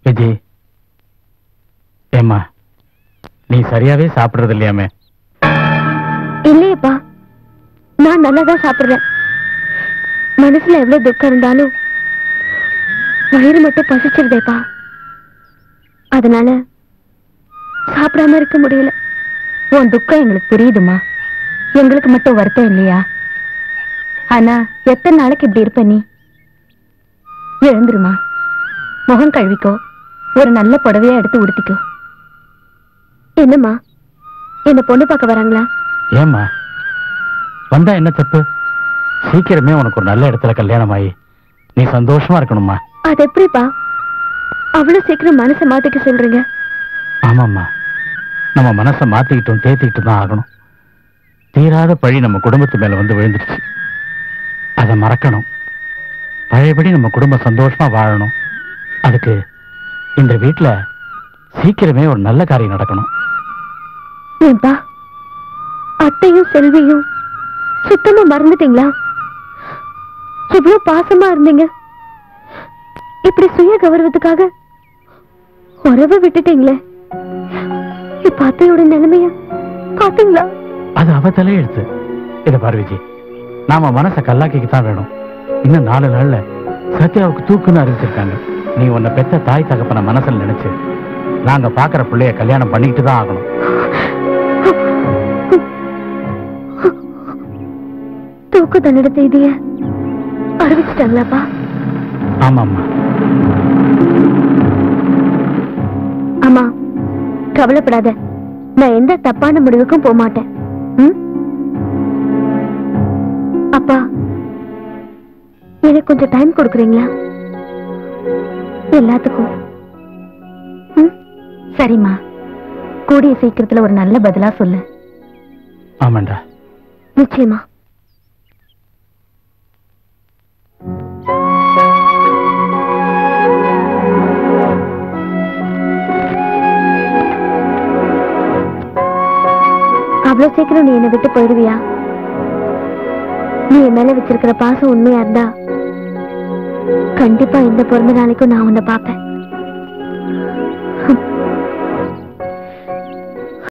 விஜய், ஏம்மா நீ சரியாவே சாப்பிடுறது இல்லையாமே? இல்லையப்பா, நான் நல்லாதான் சாப்பிடுறேன். மனசுல எவ்வளவு துக்கம் இருந்தாலும் வயிறு மட்டும் பசிச்சிருதேப்பா. அதனால சாப்பிடாம இருக்க முடியல. உன் துக்கம் எங்களுக்கு புரியுதுமா. எங்களுக்கு மட்டும் வருத்தம் இல்லையா? ஆனா எத்தனை நாளைக்கு இப்படி இருப்ப நீ? எழுந்துருமா, முகம் கழுவிக்கோ, ஒரு நல்ல புடவையா எடுத்து உடுத்திக்கோ. என்னம்மா, என்ன பொண்ணு பார்க்க வராங்களா? ஏம்மா, வந்தா என்ன தப்பு? சீக்கிரமே உனக்கு ஒரு நல்ல இடத்துல கல்யாணம் ஆகி நீ சந்தோஷமா இருக்கணும்மா. அது எப்படிப்பா அவ்வளவு சீக்கிரம் மனசை மாத்திக்க சொல்றீங்க? ஆமாம்மா, நம்ம மனசை மாத்திக்கிட்டும் தேத்திக்கிட்டு தான் ஆகணும். தீராத பழி நம்ம குடும்பத்து மேல வந்து விழுந்துடுச்சு. அதை மறக்கணும். பழையபடி நம்ம குடும்பம் சந்தோஷமா வாழணும். அதுக்கு இந்த வீட்டுல சீக்கிரமே ஒரு நல்ல காரியம் நடக்கணும். ஏன்பா, அத்தையும் செல்வியும் சுத்தமா மறந்துட்டீங்களா? இவ்வளவு பாசமா இருந்தீங்க, இப்படி சுய கௌரவத்துக்காக உறவை விட்டுட்டீங்களே. இப்ப அத்தையோட நிலைமைய பாத்தீங்களா? அது அவ தலையெழுத்து. இதை பாரு விஜய், நாம மனசை கல்லாக்கிக்குத்தான் வேணும். இன்னும் 4 நாள்ல சத்யாவுக்கு தூக்குன்னு அறிவிச்சிருக்காங்க. நீ உன்னை பெத்த தாய் தகப்பன மனசுல நினைச்சு நாங்க பாக்குற பிள்ளைய கல்யாணம் பண்ணிக்கிட்டு தான் ஆகணும். தூக்கு தண்டனை செய்திய அறிவிச்சிட்டாங்களாப்பா? ஆமாம்மா. அம்மா கவலைப்படாத, நான் எந்த தப்பான முடிவுக்கும் போக மாட்டேன். அப்பா, எனக்கு கொஞ்சம் டைம் கொடுக்குறீங்களா எல்லாத்துக்கும்? சரிம்மா, கூடிய சீக்கிரத்துல ஒரு நல்ல பதிலா சொல்லு. ஆமாண்டா. நிச்சயமா. அவ்வளவு சீக்கிரம் நீ என்னை விட்டு போயிடுவியா? நீ என் மேல வச்சிருக்கிற பாசம் உண்மையா இருந்தா கண்டிப்பா இந்த பிறந்த நாளைக்கும் நான் உன்னை பார்ப்பேன்.